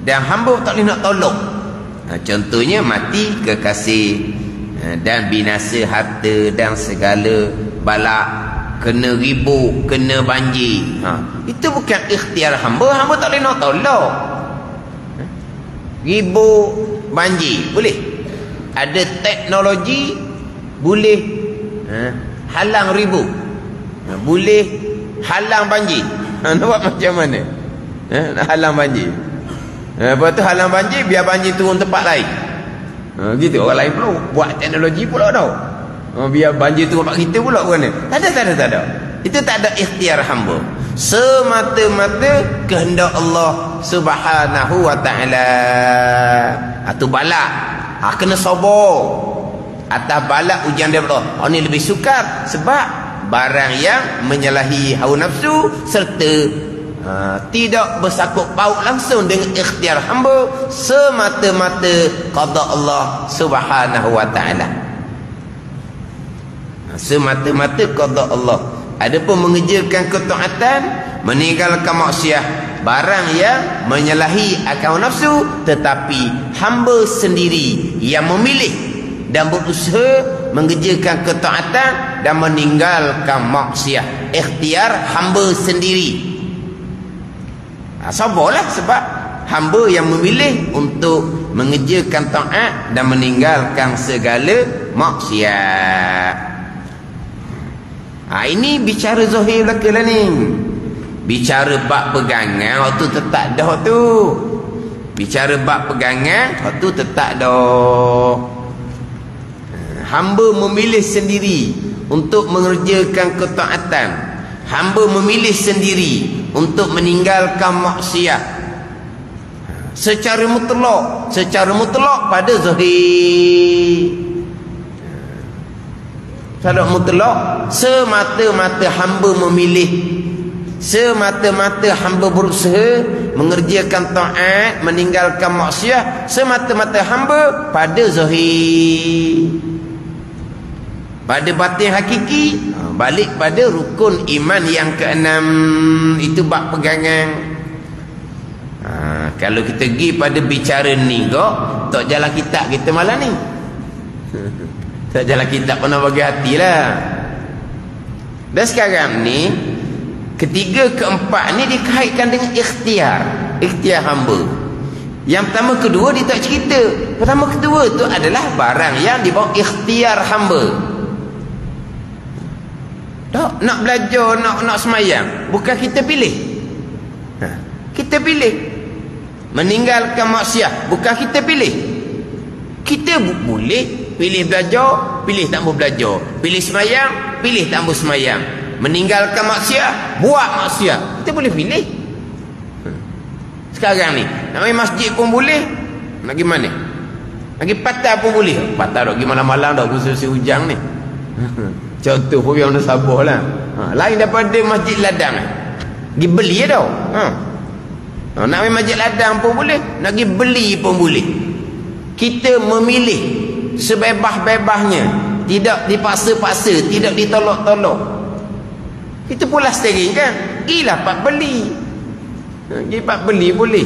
dan hamba tak boleh nak tolong. Contohnya mati kekasih, dan binasa harta dan segala balak, kena ribut, kena banjir. Itu bukan ikhtiar hamba. Hamba tak boleh nak tolong. Ribut, banjir boleh. Ada teknologi boleh halang ribut, boleh halang banjir. Nampak macam mana? Nak halang banjir. Lepas tu halang banjir, biar banjir turun tempat lain. Gitu orang lain pula buat teknologi pula tau. Biar banjir turun tempat kita pula bukan? Tak ada. Itu tak ada ikhtiar hamba. Semata-mata kehendak Allah Subhanahu wa ta'ala. Itu balak. Kena sabar atas balak ujian daripada Allah. Ini lebih sukar sebab barang yang menyalahi hawa nafsu serta tidak bersangkut paut langsung dengan ikhtiar hamba, semata-mata qada Allah Subhanahu wa ta'ala. Semata-mata qada Allah. Adapun mengerjakan ketaatan, meninggalkan maksiat, barang yang menyalahi akal nafsu, tetapi hamba sendiri yang memilih dan berusaha mengerjakan ketaatan dan meninggalkan maksiat. Ikhtiar hamba sendiri. Sabarlah sebab hamba yang memilih untuk mengerjakan taat dan meninggalkan segala maksiat. Ini bicara zahir belaka lah ni. Bicara bab pegangan waktu tetap dah tu. Bicara bab pegangan waktu tetap dah. Hamba memilih sendiri untuk mengerjakan ketaatan. Hamba memilih sendiri untuk meninggalkan maksiat. Secara mutlak pada zahir. Secara mutlak, semata-mata hamba memilih, semata-mata hamba berusaha mengerjakan taat, meninggalkan maksiat, semata-mata hamba pada zahir. Pada batin hakiki, balik pada rukun iman yang keenam. Itu bab pegangan. Kalau kita pergi pada bicara ni kok, tak jalan kitab kita malam ni. Tak jalan kitab pernah bagi hati lah. Dan sekarang ni, ketiga keempat ni dikaitkan dengan ikhtiar. Ikhtiar hamba. Yang pertama kedua dia tak cerita. Pertama kedua tu adalah barang yang dibawa ikhtiar hamba. Tak, nak belajar, nak semayang, bukan kita pilih. Kita pilih. Meninggalkan maksiat, bukan kita pilih. Kita boleh pilih belajar, pilih tak mau belajar. Pilih semayang, pilih tak mau semayang. Meninggalkan maksiat, buat maksiat. Kita boleh pilih. Sekarang ni, nak pergi masjid pun boleh. Nak pergi mana? Nak pergi patah pun boleh. Patah tak pergi malam-malam dah, khusus hujang ni. Contoh pun yang dah sabar lah. Lain daripada masjid ladang. Pergi beli tau. Nak pergi masjid ladang pun boleh. Nak pergi beli pun boleh. Kita memilih sebebas-bebasnya, tidak dipaksa-paksa, tidak ditolak-tolak. Itu pula steering kan. Gilah pak beli. Pergi pak beli boleh.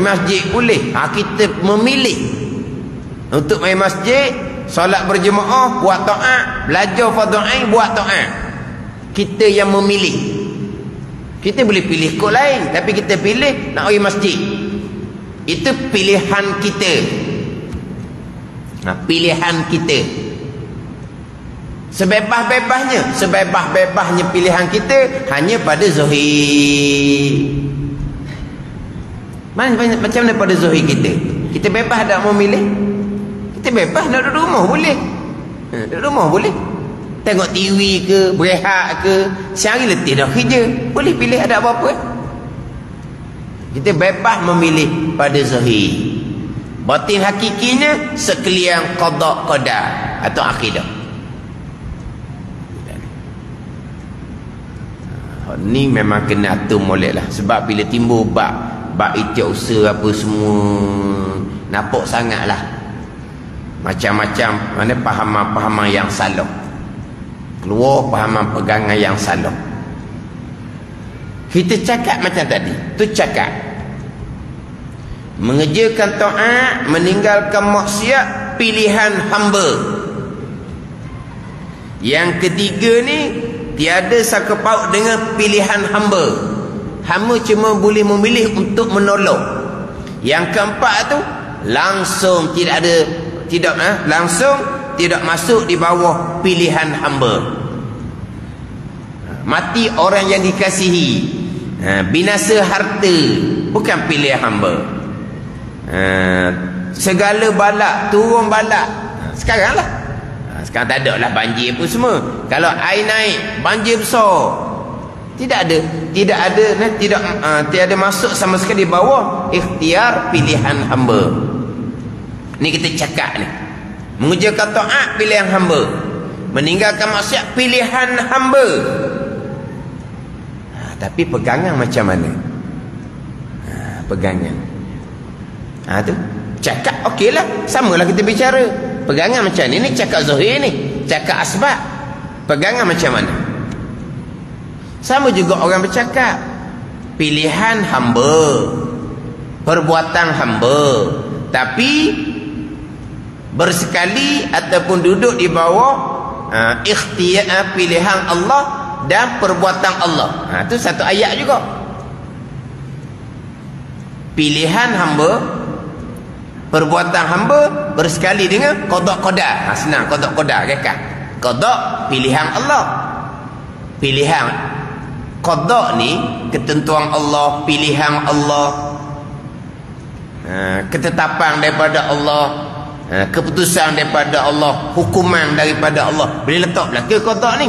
Masjid boleh. Kita memilih untuk main masjid, solat berjemaah, buat taat, belajar fardu ain, buat taat. Kita yang memilih. Kita boleh pilih kod lain, tapi kita pilih nak pergi masjid. Itu pilihan kita. Pilihan kita. Sebebas-bebasnya pilihan kita hanya pada zahir. Macam mana pada zahir kita? Kita bebas tak memilih? Kita bebas nak duduk rumah boleh. Duduk rumah boleh. Tengok TV ke, berehat ke, sehari letih dah kerja, boleh pilih ada apa-apa. Kita bebas memilih pada zahir. Batin hakikinya sekalian qada qadar atau akidah. Ni memang kena atur molek lah. Sebab bila timbul bab itiak usaha apa semua, nampak sangat lah macam-macam mana pahaman-pahaman yang salah. Keluar pahaman pegangan yang salah. Kita cakap macam tadi. Tu cakap mengerjakan taat, meninggalkan maksiat, pilihan hamba. Yang ketiga ni tiada sangkut paut dengan pilihan hamba. Hamba cuma boleh memilih untuk menolong. Yang keempat tu langsung tidak masuk di bawah pilihan hamba. Mati orang yang dikasihi, binasa harta, bukan pilihan hamba. Segala balak, turun balak. Sekarang lah, sekarang tak ada lah banjir pun semua. Kalau air naik, banjir besar, tiada masuk sama sekali bawah ikhtiar pilihan hamba. Ni kita cakap ni, mengerjakan taat pilihan hamba, meninggalkan maksiat pilihan hamba. Tapi pegangan macam mana? Pegangan tu cakap okey lah, samalah kita bicara. Pegangan macam ni cakap zahir ni, cakap asbab. Pegangan macam mana? Sama juga orang bercakap, pilihan hamba, perbuatan hamba, tapi bersekali ataupun duduk di bawah ikhtiar pilihan Allah dan perbuatan Allah. Itu satu ayat juga. Pilihan hamba, perbuatan hamba bersekali dengan qada qadar. Senang, qada qadar kan? Qada pilihan Allah. Pilihan qada ni ketentuan Allah, pilihan Allah, ketetapan daripada Allah, keputusan daripada Allah, hukuman daripada Allah. Boleh letak belaka qada ni.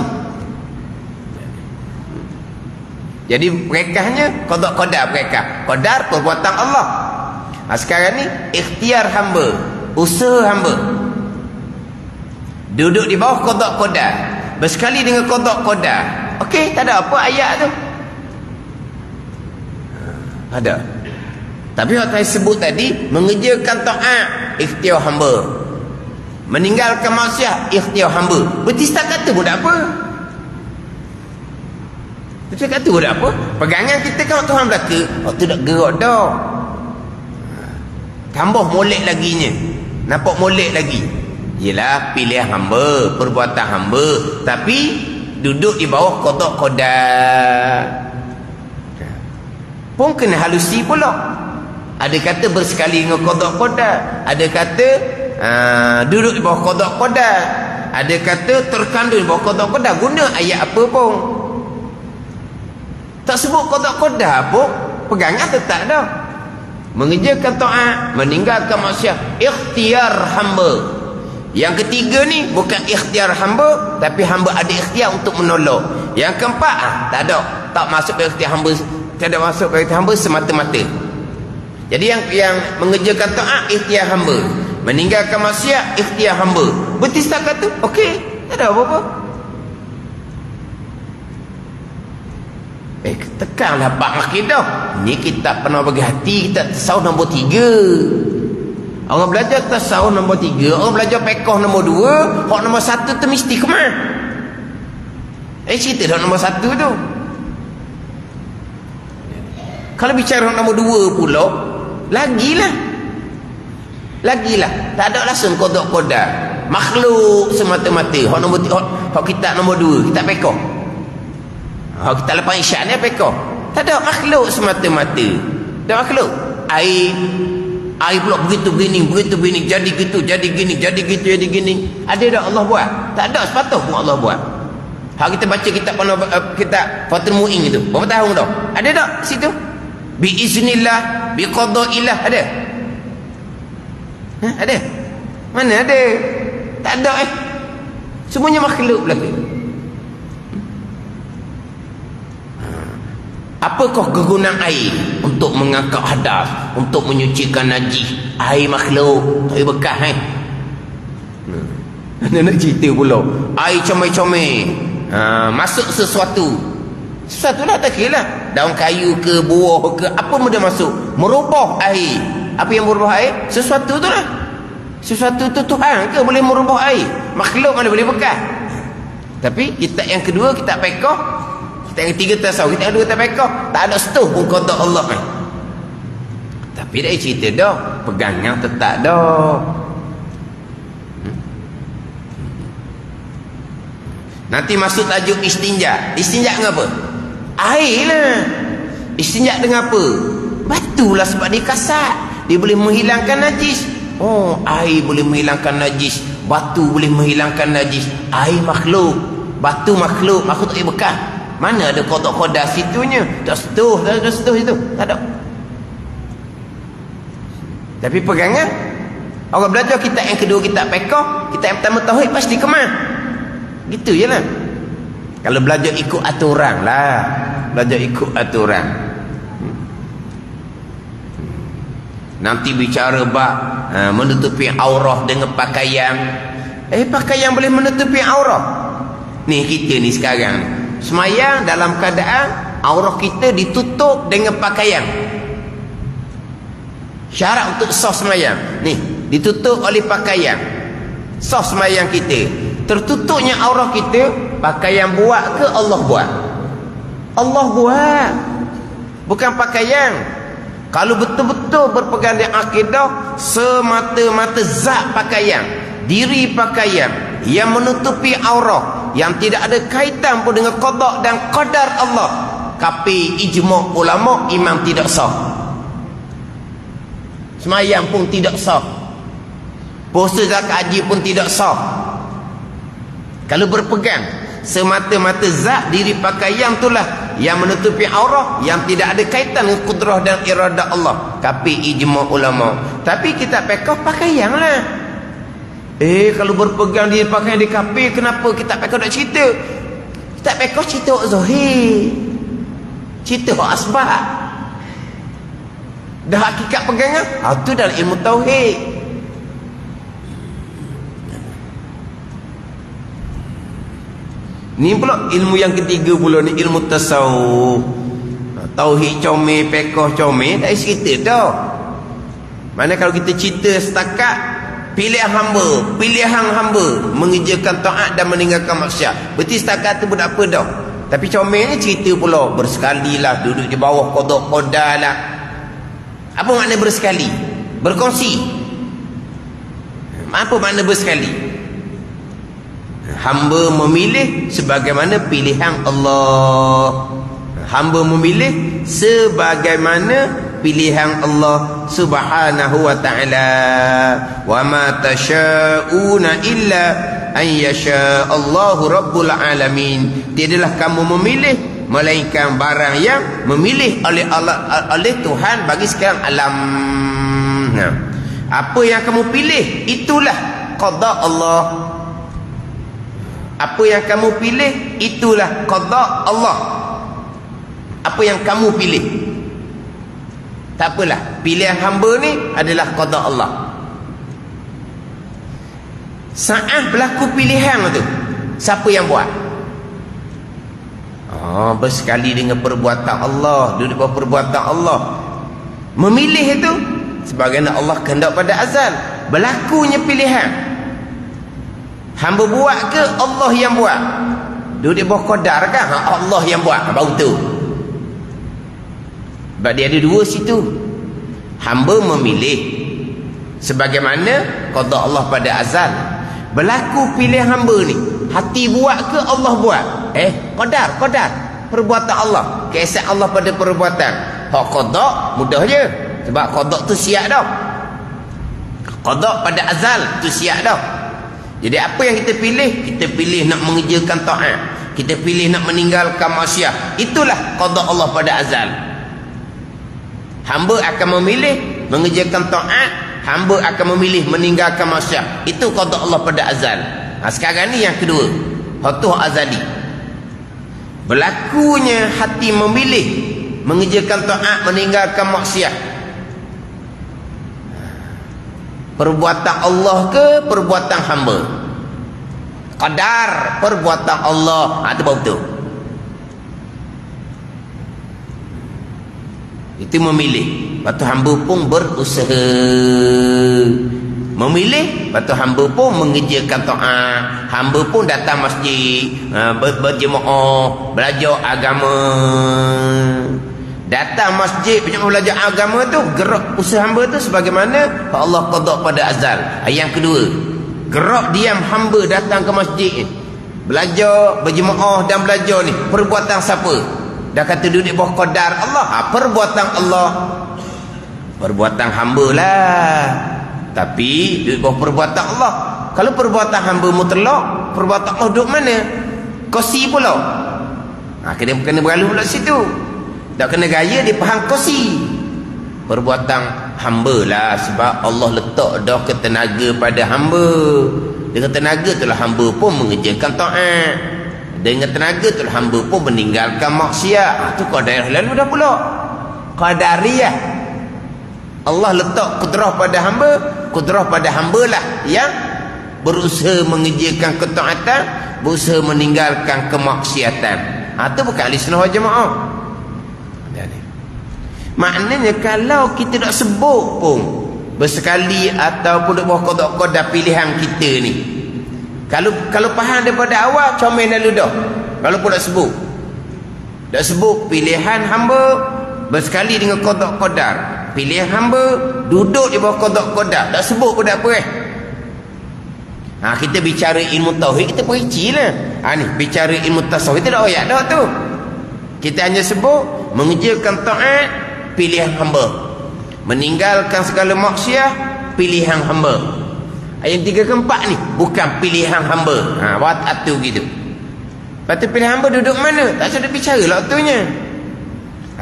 Jadi perekahnya qada qadar, perekah qadar perbuatan Allah. Sekarang ni ikhtiar hamba, usaha hamba, duduk di bawah qada qadar, bersekali dengan qada qadar. Okey, tak ada apa ayat tu, ada. Tapi apa saya sebut tadi, mengerjakan taat ikhtiar hamba, meninggalkan maksiat ikhtiar hamba. Berarti setakat tu pun tak apa. Setakat tu pun tak apa. Pegangan kita kan Tuhan belaka, waktu nak gerak dah. Tambah molek laginya, nampak molek lagi. Yelah pilihan hamba, perbuatan hamba, tapi duduk di bawah qada qadar. Pun kena halusi pula. Ada kata bersekali dengan qada qadar, ada kata duduk di bawah qada qadar, ada kata terkandung di bawah qada qadar. Guna ayat apa pun, tak sebut qada qadar pun, pegangan tetap dah. Mengerjakan taat, meninggalkan maksiat, ikhtiar hamba. Yang ketiga ni bukan ikhtiar hamba, tapi hamba ada ikhtiar untuk menolong. Yang keempat tak ada, tak masuk ke ikhtiar hamba, tidak masuk ke ikhtiar hamba semata-mata. Jadi yang mengerjakan taat ikhtiar hamba, meninggalkan maksiat ikhtiar hamba. Berarti setakat tu okey, tak ada apa-apa. Tekanlah bab akidah. Ni kita pernah bagi hati, kita tasawuf nombor 3. Orang belajar tasawuf nombor 3, orang belajar fiqh nombor 2, hak nombor 1 tu mesti kemar. Cerita dah nombor 1 tu. Kalau bicara hak nombor 2 pula, lagilah. Tak ada langsung qada qadar. Makhluk semata-mata. Hak nombor hak kitab nombor 2, kitab fiqh. Kita lepas isyak ni fiqh. Tak ada, makhluk semata-mata. Tak makhluk. Air pula begitu begini, jadi gitu, jadi gini. Ada tak Allah buat? Tak ada, sepatut pun Allah buat. Hak kita baca kitab Fathul Mu'in itu, berapa tahun dah? Ada tak situ? Biiznillah, biqada'illah, ada? Ada? Mana ada? Tak ada semuanya makhluk belaka. Apakah kegunaan air? Untuk mengangkat hadas, untuk menyucikan najis. Air makhluk, air bekas nak cerita pula. Air comel-comel, masuk sesuatu lah, tak kira lah. Daun kayu ke, buah ke, apa mudah masuk, merubah air. Apa yang merubah air? Sesuatu tu lah. Sesuatu tu Tuhan ke boleh merubah air? Makhluk mana boleh bekas? Tapi kitab yang kedua, kitab fiqh. Kita yang ketiga tasawuf, kita yang kedua tak fiqh, tak ada setuh pun qada Allah. Tapi Tapi dah cerita dah, pegangan tetap dah. Nanti masuk tajuk istinja. Istinja dengan apa? Air lah. Istinja dengan apa? Batu lah, sebab dia kasar. Dia boleh menghilangkan najis. Oh, air boleh menghilangkan najis. Batu boleh menghilangkan najis. Air makhluk, batu makhluk. Makhluk tak boleh bekas. Mana ada kotak-kotak situnya? Tak setuh, tak setuh itu. Tak ada. Tapi pegangan, orang belajar kitab yang kedua, kitab fiqh, kitab yang pertama tauhid, pasti kemas. Gitu je lah. Kalau belajar ikut aturan lah, belajar ikut aturan. Nanti bicara bab menutupi aurah dengan pakaian. Pakaian boleh menutupi aurah. Ni kita ni sekarang semayang dalam keadaan aurah kita ditutup dengan pakaian. Syarat untuk sah semayang ni ditutup oleh pakaian. Sah semayang kita. Tertutupnya aurah kita, pakaian buat ke Allah buat? Allah buat, bukan pakaian. Kalau betul-betul berpegang dengan akidah, semata-mata zat pakaian, diri pakaian yang menutupi aurah, yang tidak ada kaitan pun dengan qada dan qadar Allah, tapi ijma' ulama imam tidak sah. Semayang pun tidak sah. Puasa zakat haji pun tidak sah. Kalau berpegang semata-mata zat diri pakaian itulah yang menutupi aurah, yang tidak ada kaitan dengan kudrah dan iradah Allah, tapi ijma' ulama. Tapi kita fiqh pakaian lah. Kalau berpegang diri pakaian di kafir, kenapa kita fiqh nak cerita? Kita fiqh cerita zahir, cerita asbab. Dah hakikat pegangan, itu dalam ilmu tauhid. Ni pula ilmu yang ketiga pula ni, ilmu tasawuf. Tauhid comel, fiqh comel, tak cerita dah. Mana kalau kita cerita setakat pilihan hamba mengerjakan taat dan meninggalkan maksiat, berarti setakat tu pun tak apa dah. Tapi comel ni cerita pula bersekali lah, duduk di bawah qada lah. Apa makna bersekali? Berkongsi. Apa makna bersekali? Hamba memilih sebagaimana pilihan Allah. Hamba memilih sebagaimana pilihan Allah Subhanahu wa ta'ala. Wa ma tasha'una illa an yasha Allahu rabbul alamin. Tiadalah kamu memilih melainkan barang yang memilih oleh Allah, oleh Tuhan bagi sekarang alam. Nah, apa yang kamu pilih itulah qada Allah. Apa yang kamu pilih itulah qada Allah. Apa yang kamu pilih, tak apalah, pilihan hamba ni adalah qada Allah. Saat berlaku pilihan tu, siapa yang buat? Bersekali dengan perbuatan Allah, duduk bawah perbuatan Allah. Memilih itu sebagaimana Allah kehendak pada azal. Berlakunya pilihan, hamba buat ke Allah yang buat? Duduk bawah qadar kan? Allah yang buat, baru tu. Sebab dia ada dua situ. Hamba memilih sebagaimana qada Allah pada azal. Berlaku pilihan hamba ni, hati buat ke Allah buat? Qadar perbuatan Allah, keesaan Allah pada perbuatan. Hak qada mudah je, sebab qada tu siap dah. Qada pada azal tu siap dah. Jadi apa yang kita pilih? Kita pilih nak mengerjakan taat, kita pilih nak meninggalkan maksiat. Itulah qada Allah pada azal. Hamba akan memilih mengerjakan taat, hamba akan memilih meninggalkan maksiat. Itu qada Allah pada azal. Sekarang ni yang kedua, hak tu azali. Berlakunya hati memilih mengerjakan taat, meninggalkan maksiat. Perbuatan Allah ke perbuatan hamba? Qadar perbuatan Allah, itu baru tu. Itu memilih. Lepas tu hamba pun berusaha memilih. Lepas tu hamba pun mengerjakan taat, hamba pun datang masjid, berjemaah, belajar agama. Datang masjid belajar agama tu, gerak usaha hamba tu sebagaimana Allah qada pada azal. Yang kedua, gerak diam hamba datang ke masjid ni, belajar berjemaah dan belajar ni perbuatan siapa? Dah kata duduk di bawah qadar Allah. Perbuatan Allah, perbuatan hamba lah, tapi duduk bawah perbuatan Allah. Kalau perbuatan hamba mutlak, perbuatan Allah duduk mana? Kursi pula. Kena berlalu pula situ. Tak kena gaya dia faham kursi. Perbuatan hamba lah, sebab Allah letak dah ketenaga pada hamba. Dengan tenaga itulah hamba pun mengerjakan taat. Dengan tenaga itulah hamba pun meninggalkan maksiat. Itu qadariyah lalu dah pula. Qadariyah. Allah letak kudrah pada hamba. Kudrah pada hamba lah yang berusaha mengerjakan ketaatan, berusaha meninggalkan kemaksiatan. Itu bukan ahli sunnah wal jamaah. Maknanya kalau kita tak sebut pun bersekali ataupun duk bawah qada pilihan kita ni, kalau faham daripada awal comel lalu dah. Kalau pun tak sebut pilihan hamba bersekali dengan qada, pilihan hamba duduk di bawah qada, tak sebut pun tak apa. Kita bicara ilmu tauhid, kita perinci lah. Ni bicara ilmu tasawuf, kita dah ayat dah tu. Kita hanya sebut mengerjakan taat, pilihan hamba, meninggalkan segala maksiat, pilihan hamba. Ayat 3 ke 4 ni bukan pilihan hamba. Buat atu gitu. Lepas tu pilihan hamba duduk mana? Tak sudah bicara lah atunya.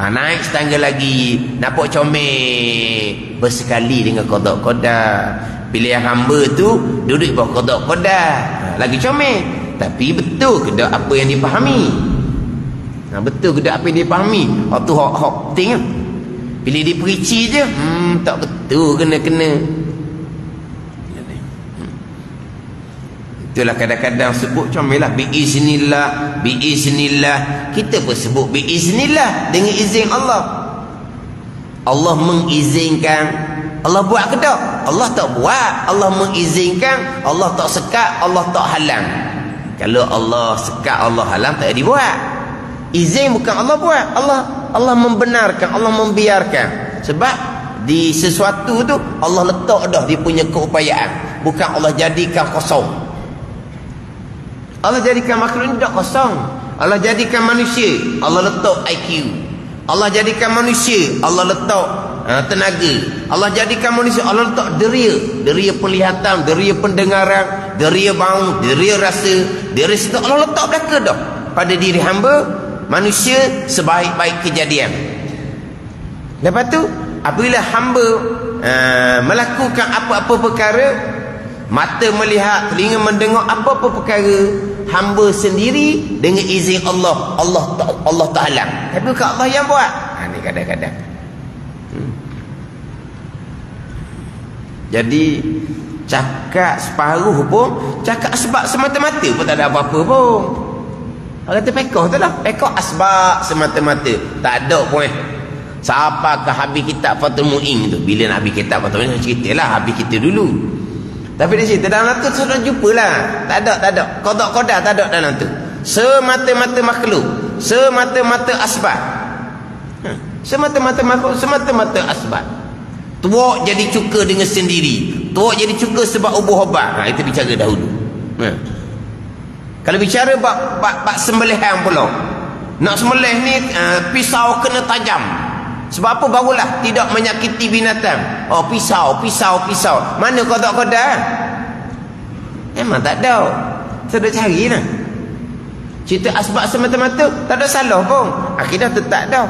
Naik setangga lagi, nampak comel bersekali dengan qada. Pilihan hamba tu duduk di bawah qada. Lagi comel. Tapi betul ke tak apa yang dipahami? Betul ke tak apa yang dipahami? Waktu hak penting kan? Bila dia perici je, tak betul, kena. Itulah kadang-kadang sebut comel lah, biiznillah. Kita pun sebut biiznillah dengan izin Allah. Allah mengizinkan. Allah buat ke tak? Allah tak buat. Allah mengizinkan. Allah tak sekat, Allah tak halang. Kalau Allah sekat, Allah halang, tak dibuat. Izin bukan Allah buat. Allah membenarkan, Allah membiarkan. Sebab di sesuatu tu Allah letak dah dia punya keupayaan. Bukan Allah jadikan kosong. Allah jadikan makhluk ni tak kosong. Allah jadikan manusia, Allah letak IQ. Allah jadikan manusia, Allah letak tenaga. Allah jadikan manusia, Allah letak deria penglihatan, deria pendengaran, deria bau, deria rasa, deria situ Allah letak belaka dah pada diri hamba manusia sebaik-baik kejadian. Lepas tu apabila hamba melakukan apa-apa perkara, mata melihat, telinga mendengar apa-apa perkara, hamba sendiri dengan izin Allah, Allah tak halang. Tapi bukan Allah yang buat. Ni kadang-kadang. Jadi cakap separuh pun, cakap sebab semata-mata pun tak ada apa-apa pun. Orang kata pekoh tu lah, pekoh asbab semata-mata, tak ada pun. Siapa ke habis kitab Fathul Mu'in tu? Bila nak habis kitab Fathul Mu'in, ceritalah habis kita dulu. Tapi di situ dalam tu sudah jumpa lah. Tak ada qada tak ada dalam tu. Semata-mata makhluk, semata-mata asbab. Semata-mata makhluk, semata-mata asbab. Tuak jadi cuka dengan sendiri, tuak jadi cuka sebab ubuh obat. Itu bicara dahulu. Kalau bicara bab sembelihan pula, nak sembelih ni pisau kena tajam. Sebab apa? Barulah tidak menyakiti binatang. Pisau. Mana qada? Memang tak ada. Saya dah cari lah. Cerita asbab semata-mata tak ada salah pun. Akidah tu tak ada.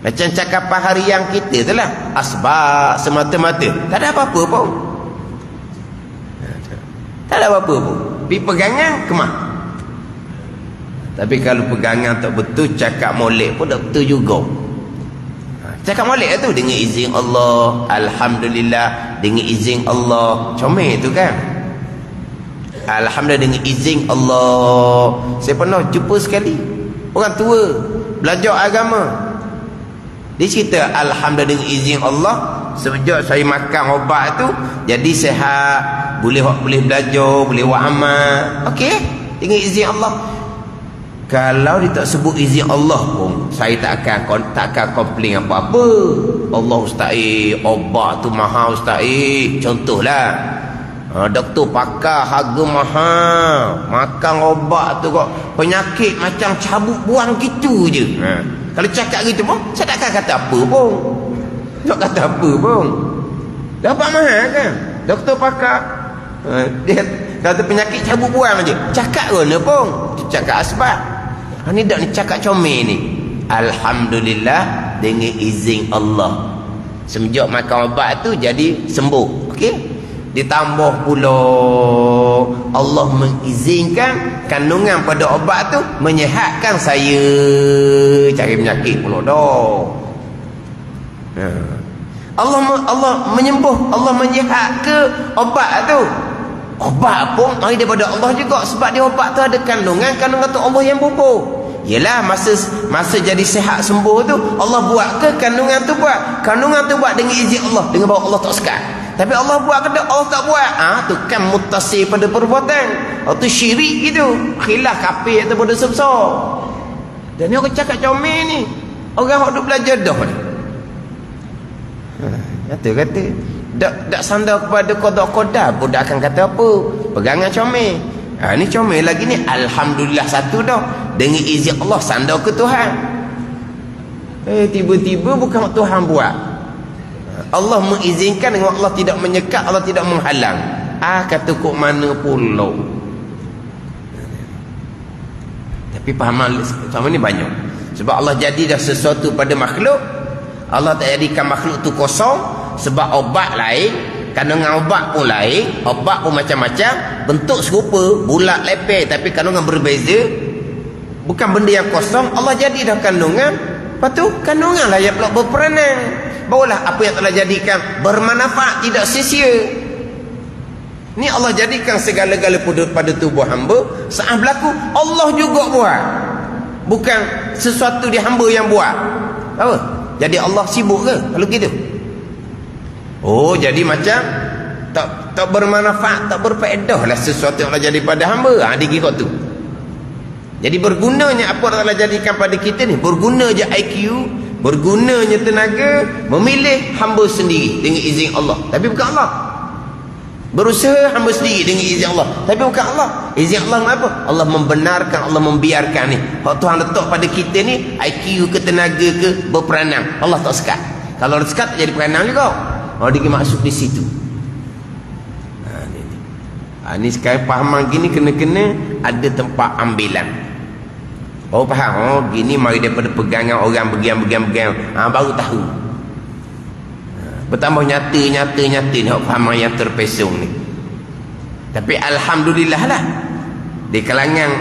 Macam cakapan harian kita tu lah, asbab semata-mata, tak ada apa-apa pun. Tak ada apa-apa pun. Pergi pegangan kemah. Tapi kalau pegangan tak betul, cakap molek pun tak betul juga. Cakap molek tu dengan izin Allah, alhamdulillah dengan izin Allah, comel tu kan. Alhamdulillah dengan izin Allah. Saya pernah jumpa sekali orang tua belajar agama. Dia cerita, alhamdulillah dengan izin Allah, sejak saya makan ubat tu jadi sihat, boleh belajar, boleh buat amal. Okey, dengan izin Allah. Kalau dia tak sebut izin Allah pun, saya tak akan komplain apa-apa. Allah ustaz, obat tu mahal ustaz. Contohlah, doktor pakar harga mahal, makan obat tu kok penyakit macam cabut buang gitu je. Kalau cakap gitu pun, saya tak akan kata apa pun. Tak kata apa pun. Dapat mahal kan? Doktor pakar, dia kata penyakit cabut buang je. Cakap mana pun. Cakap asbab. Ni dak ni cakap comel ni. Alhamdulillah dengan izin Allah. Semenjak makan obat tu jadi sembuh. Okey? Ditambah pula Allah mengizinkan kandungan pada obat tu menyihatkan saya cari penyakit pula dah. Allah menyembuh, Allah menyihat ke obat tu. Obat pun mari daripada Allah juga, sebab dia obat tu ada kandungan tu Allah yang bubuh. Yelah masa jadi sihat sembuh tu Allah buat ke kandungan tu buat? Kandungan tu buat dengan izin Allah, dengan bahawa Allah tak sekat. Tapi Allah buat ke Allah tak buat? Tu kan mutasi pada perbuatan. Tu syirik gitu. Khilaf kafir ataupun dosa besar. Dan ni orang cakap comel ni. Orang yang duk belajar dah ni. Kata tak sandar kepada qada pun tak akan kata apa. Pegangan comel. Ni comel lagi ni. Alhamdulillah satu dah. Dengan izin Allah sandar ke Tuhan. Tiba-tiba bukan Tuhan buat. Allah mengizinkan dengan Allah tidak menyekat, Allah tidak menghalang. Kata kok mana pula. Tapi pahaman sama ni banyak. Sebab Allah jadi dah sesuatu pada makhluk. Allah tak jadikan makhluk tu kosong. Sebab obat lain, kandungan obat pun lain, obat pun macam-macam, bentuk serupa, bulat lepeh tapi kandungan berbeza. Bukan benda yang kosong. Allah jadi dah kandungan, lepas tu kandungan lah yang pula berperanan. Barulah apa yang telah jadikan bermanfaat, tidak sia-sia. Ni Allah jadikan segala-gala pada tubuh hamba saat berlaku Allah juga buat, bukan sesuatu di hamba yang buat. Apa? Jadi Allah sibuk ke kalau gitu? Jadi macam tak bermanfaat, tak berfaedah lah sesuatu yang Allah jadi pada hamba. Dia kira tu. Jadi bergunanya apa yang Allah jadikan pada kita ni? Berguna je IQ, bergunanya tenaga, memilih hamba sendiri dengan izin Allah. Tapi bukan Allah. Berusaha hamba sendiri dengan izin Allah. Tapi bukan Allah. Izin Allah apa? Allah membenarkan, Allah membiarkan ni. Kalau Tuhan letak pada kita ni, IQ ke tenaga ke berperanan. Allah tak sekat. Kalau dia sekat tak jadi peranan juga. Dia masuk di situ. Ni sekarang pahaman gini kena-kena ada tempat ambilan. Faham? Gini mari daripada pegangan orang begian. Baru tahu. Bertambah nyata ni pahaman yang terpesong ni. Tapi alhamdulillah lah di kalangan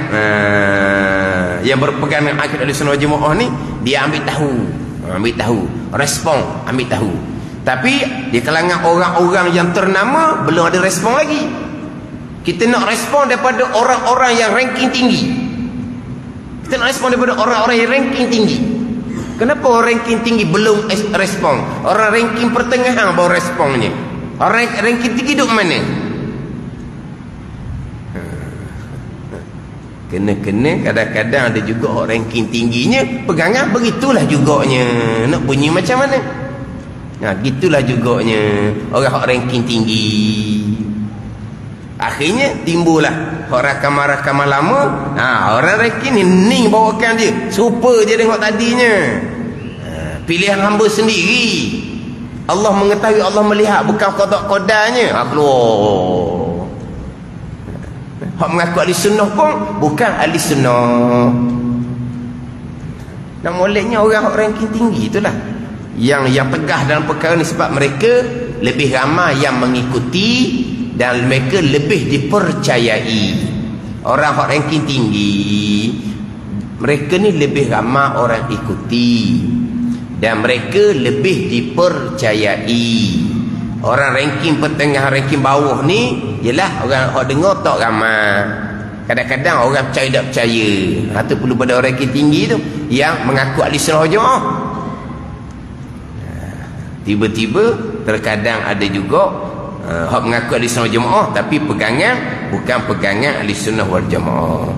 yang berpegang dengan akidah Ahlussunnah wal Jamaah ni, dia ambil tahu, respon, ambil tahu. Tapi di kalangan orang-orang yang ternama belum ada respon lagi. Kita nak respon daripada orang-orang yang ranking tinggi. Kita nak respon daripada orang-orang yang ranking tinggi. Kenapa orang ranking tinggi belum respon? Orang ranking pertengahan baru responnya. Orang ranking tinggi duduk mana? Kena-kena kadang-kadang ada juga orang ranking tingginya pegangan begitulah juganya. Nak bunyi macam mana? Gitulah juganya orang ranking tinggi. Akhirnya timbullah orang rakamah lama. Orang ranking ni ning bawakan dia, serupa je dengan tadinya. Pilihan hamba sendiri. Allah mengetahui, Allah melihat, bukan qada-qadanya. Keluar. Hak mengaku ahli sunnah pun bukan ahli sunnah. Dan moleknya orang ranking tinggi itulah yang tegah dalam perkara ni, sebab mereka lebih ramai yang mengikuti dan mereka lebih dipercayai. Orang hak ranking tinggi, mereka ni lebih ramai orang ikuti dan mereka lebih dipercayai. Orang ranking pertengah, ranking bawah ni ialah orang hak dengar tak ramai. Kadang-kadang orang percaya tak percaya. Itu perlu pada orang ranking tinggi tu yang mengaku ahli sunnah wal jamaah. Tiba-tiba terkadang ada juga hak mengaku ahli sunnah wal jamaah tapi pegangan bukan pegangan ahli sunnah wal jamaah.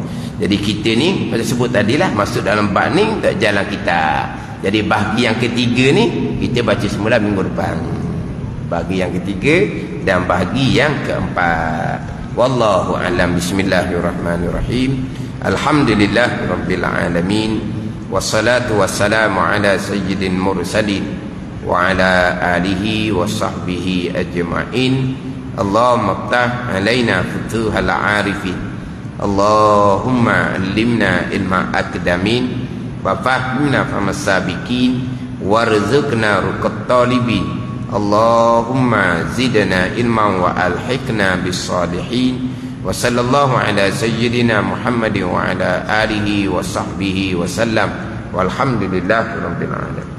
Jadi kita ni macam sebut tadilah, masuk dalam bab ni tak jalan kita. Jadi bahagi yang ketiga ni kita baca semula minggu depan. Bahagi yang ketiga dan bahagi yang keempat. Wallahu a'lam. Bismillahirrahmanirrahim. Alhamdulillahirabbil alamin. Wassalatu wassalamu ala sayyidil mursalin wa ala alihi wa sahbihi ajma'in. Allahumma iftah alaina futuhal arifin. Allahumma allimna ilma akdamin wa fahmna famas sabiqin warzuqna ruqat talibin. Allahumma zidna ilman wa alhiqna bis salihin. Wa sallallahu ala sayyidina Muhammadin wa ala alihi wa sahbihi wa sallam. Walhamdulillahi rabbil alamin.